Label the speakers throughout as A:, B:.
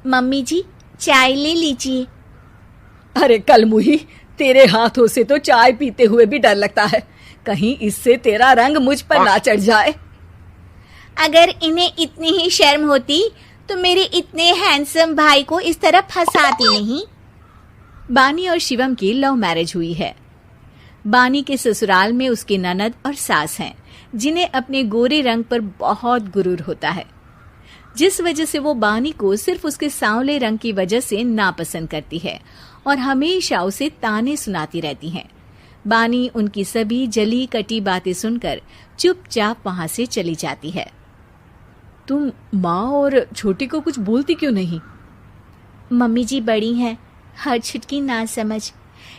A: Mummy जी, चाय ले लीजिए।
B: अरे कलमुही, तेरे हाथों से तो चाय पीते हुए भी डर लगता है, कहीं इससे तेरा रंग मुझ पर ना चढ़ जाए।
A: अगर इन्हें इतनी ही शर्म होती तो मेरे इतने हैंडसम भाई को इस तरह फंसाती नहीं।
C: बानी और शिवम की लव मैरिज हुई है। बानी के ससुराल में उसकी ननद और सास हैं, जिन्हें अपने गोरे रंग पर बहुत गुरूर होता है, जिस वजह से वो बानी को सिर्फ उसके सांवले रंग की वजह से नापसंद करती है और हमेशा उसे ताने सुनाती रहती हैं। बानी उनकी सभी जली कटी बातें सुनकर चुपचाप वहां से चली जाती है।
B: तुम माँ और छोटी को कुछ बोलती क्यों नहीं?
A: मम्मी जी बड़ी हैं, हर छुटकी ना समझ,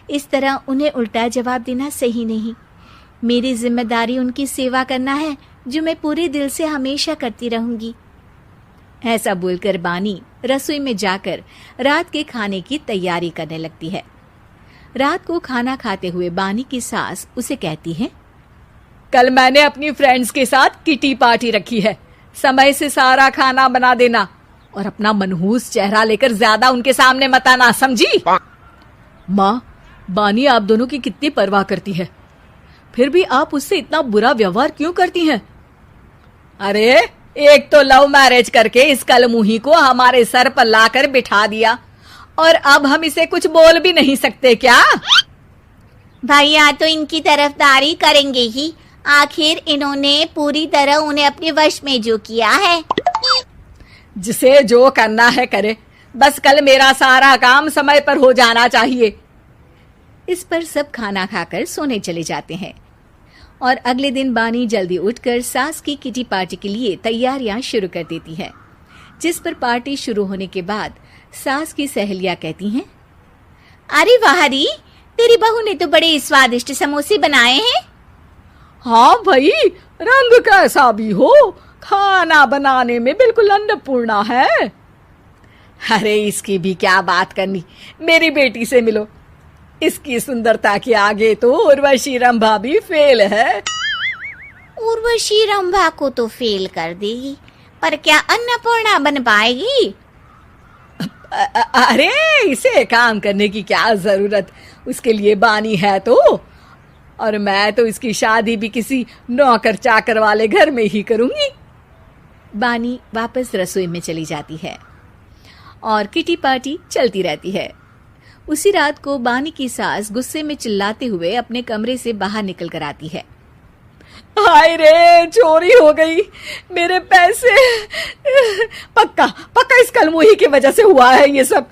A: इस तरह उन्हें उल्टा जवाब देना सही नहीं। मेरी जिम्मेदारी उनकी सेवा करना है, जो मैं पूरे दिल से हमेशा करती रहूंगी।
C: ऐसा बोलकर बानी रसोई में जाकर रात के खाने की तैयारी करने लगती है। रात को खाना खाते हुए बानी की सास उसे कहती है,
B: कल मैंने अपनी फ्रेंड्स के साथ किटी पार्टी रखी है, समय से सारा खाना बना देना और अपना मनहूस चेहरा लेकर ज्यादा उनके सामने मत आना, समझी? माँ, बानी आप दोनों की कितनी परवाह करती है, फिर भी आप उससे इतना बुरा व्यवहार क्यों करती हैं? अरे एक तो लव मैरिज करके इस कलमुही को हमारे सर पर लाकर बिठा दिया और अब हम इसे कुछ बोल भी नहीं सकते क्या?
A: भैया तो इनकी तरफदारी करेंगे ही, आखिर इन्होंने पूरी तरह उन्हें अपने वश में जो किया है।
B: जिसे जो करना है करे, बस कल मेरा सारा काम समय पर हो जाना चाहिए।
C: इस पर सब खाना खाकर सोने चले जाते हैं और अगले दिन बानी जल्दी उठकर सास की किटी पार्टी के लिए तैयारियां शुरू कर देती है, जिस पर पार्टी शुरू होने के बाद सास की सहेलियां कहती हैं,
A: अरे वाह री, तेरी बहू ने तो बड़े स्वादिष्ट समोसे बनाए हैं।
B: हाँ भाई, रंग कैसा भी हो, खाना बनाने में बिल्कुल अन्नपूर्णा है। अरे इसकी भी क्या बात करनी, मेरी बेटी से मिलो, इसकी सुंदरता के आगे तो उर्वशी रंभा भी फेल है।
A: उर्वशी रंभा को तो फेल कर देगी, पर क्या अन्नपूर्णा बन पाएगी?
B: अरे इसे काम करने की क्या जरूरत, उसके लिए बानी है तो, और मैं तो इसकी शादी भी किसी नौकर चाकर वाले घर में ही करूंगी।
C: बानी वापस रसोई में चली जाती है और किटी पार्टी चलती रहती है। उसी रात को बानी की सास गुस्से में चिल्लाते हुए अपने कमरे से बाहर निकल कर आती है।
B: हाय रे, चोरी हो गई मेरे पैसे, पक्का पक्का इस कलमुही की वजह से हुआ है ये सब।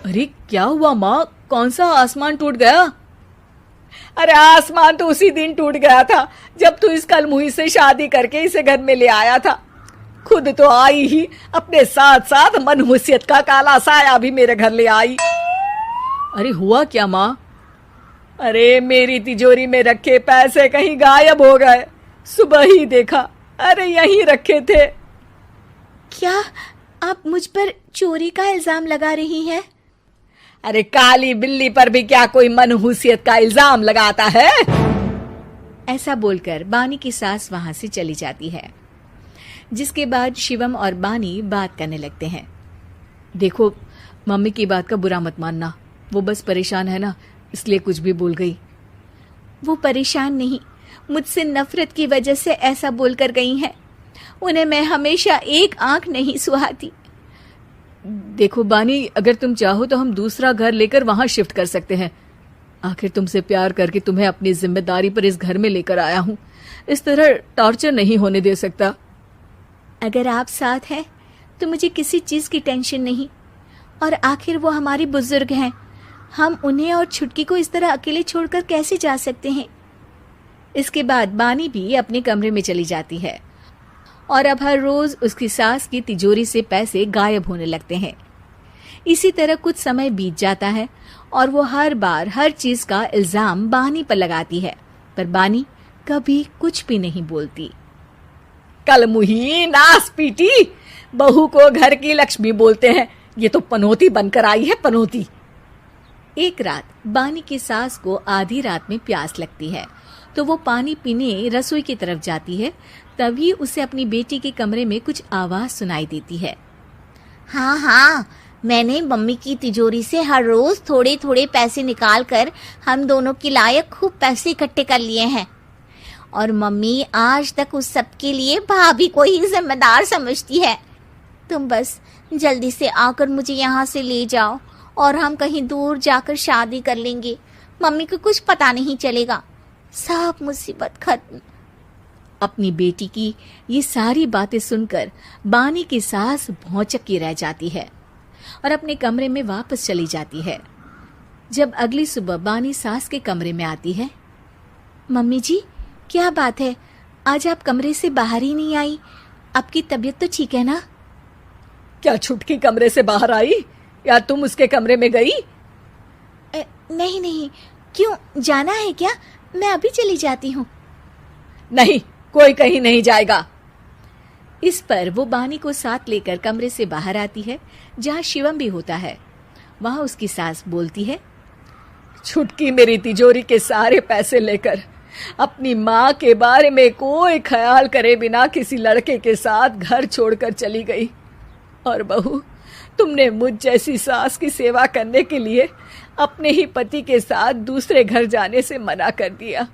B: अरे क्या हुआ माँ, कौन सा आसमान टूट गया? अरे आसमान तो उसी दिन टूट गया था जब तू इस कलमुही से शादी करके इसे घर में ले आया था। खुद तो आई ही, अपने साथ साथ मनहूसियत का काला साया भी मेरे घर ले आई। अरे हुआ क्या माँ? अरे मेरी तिजोरी में रखे पैसे कहीं गायब हो गए, सुबह ही देखा, अरे यहीं रखे थे।
A: क्या आप मुझ पर चोरी का इल्जाम लगा रही हैं?
B: अरे काली बिल्ली पर भी क्या कोई मनहूसियत का इल्जाम लगाता है?
C: ऐसा बोलकर बानी की सास वहां से चली जाती है, जिसके बाद शिवम और बानी बात करने लगते हैं।
B: देखो, मम्मी की बात का बुरा मत मानना, वो बस परेशान है ना, इसलिए कुछ भी बोल गई।
A: वो परेशान नहीं, मुझसे नफरत की वजह से ऐसा बोलकर गई हैं। उन्हें मैं हमेशा एक आंख नहीं सुहाती।
B: देखो बानी, अगर तुम चाहो तो हम दूसरा घर लेकर वहां शिफ्ट कर सकते हैं। आखिर तुमसे प्यार करके तुम्हें अपनी जिम्मेदारी पर इस घर में लेकर आया हूं, इस तरह टॉर्चर नहीं होने दे सकता।
A: अगर आप साथ हैं तो मुझे किसी चीज की टेंशन नहीं, और आखिर वो हमारी बुजुर्ग हैं, हम उन्हें और छुटकी को इस तरह अकेले छोड़कर कैसे जा सकते हैं?
C: इसके बाद बानी भी अपने कमरे में चली जाती है और अब हर रोज उसकी सास की तिजोरी से पैसे गायब होने लगते हैं। इसी तरह कुछ समय बीत जाता है और वो हर बार हर चीज का इल्जाम बानी पर लगाती है, पर बानी कभी कुछ भी नहीं बोलती।
B: कलमुही नास पीटी, बहू को घर की लक्ष्मी बोलते हैं, ये तो पनौती बनकर आई है, पनौती।
C: एक रात बानी की सास को आधी रात में प्यास लगती है, तो वो पानी पीने रसोई की तरफ जाती है। तभी उसे अपनी बेटी के कमरे में कुछ आवाज सुनाई देती है।
A: हाँ हाँ, मैंने मम्मी की तिजोरी से हर रोज थोड़े थोड़े पैसे निकाल कर हम दोनों के लायक खूब पैसे इकट्ठे कर लिए हैं। और मम्मी आज तक उस सब के लिए भाभी को ही जिम्मेदार समझती है। तुम बस जल्दी से आकर मुझे यहाँ से ले जाओ और हम कहीं दूर जाकर शादी कर लेंगे। मम्मी को कुछ पता नहीं चलेगा, सब मुसीबत खत्म।
C: अपनी बेटी की ये सारी बातें सुनकर बानी की सास भौंचक्की रह जाती है और अपने कमरे में वापस चली जाती है। जब अगली सुबह बानी सास के कमरे में आती है,
A: मम्मी जी, क्या बात है, आज आप कमरे से बाहर ही नहीं आई? आपकी तबीयत तो ठीक है ना?
B: क्या छुटकी कमरे से बाहर आई या तुम उसके कमरे में गई?
A: नहीं नहीं, क्यों, जाना है क्या? मैं अभी चली जाती हूँ।
B: नहीं, कोई कहीं नहीं जाएगा।
C: इस पर वो बानी को साथ लेकर कमरे से बाहर आती है, जहाँ शिवम भी होता है। वहां उसकी सास बोलती है,
B: छुटकी मेरी तिजोरी के सारे पैसे लेकर अपनी माँ के बारे में कोई ख्याल करे बिना किसी लड़के के साथ घर छोड़कर चली गई। और बहू, तुमने मुझ जैसी सास की सेवा करने के लिए अपने ही पति के साथ दूसरे घर जाने से मना कर दिया।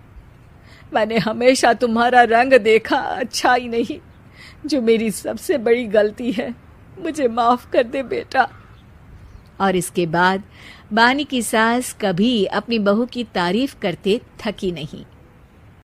B: मैंने हमेशा तुम्हारा रंग देखा, अच्छा ही नहीं, जो मेरी सबसे बड़ी गलती है। मुझे माफ कर दे बेटा।
C: और इसके बाद बानी की सास कभी अपनी बहू की तारीफ करते थकी नहीं।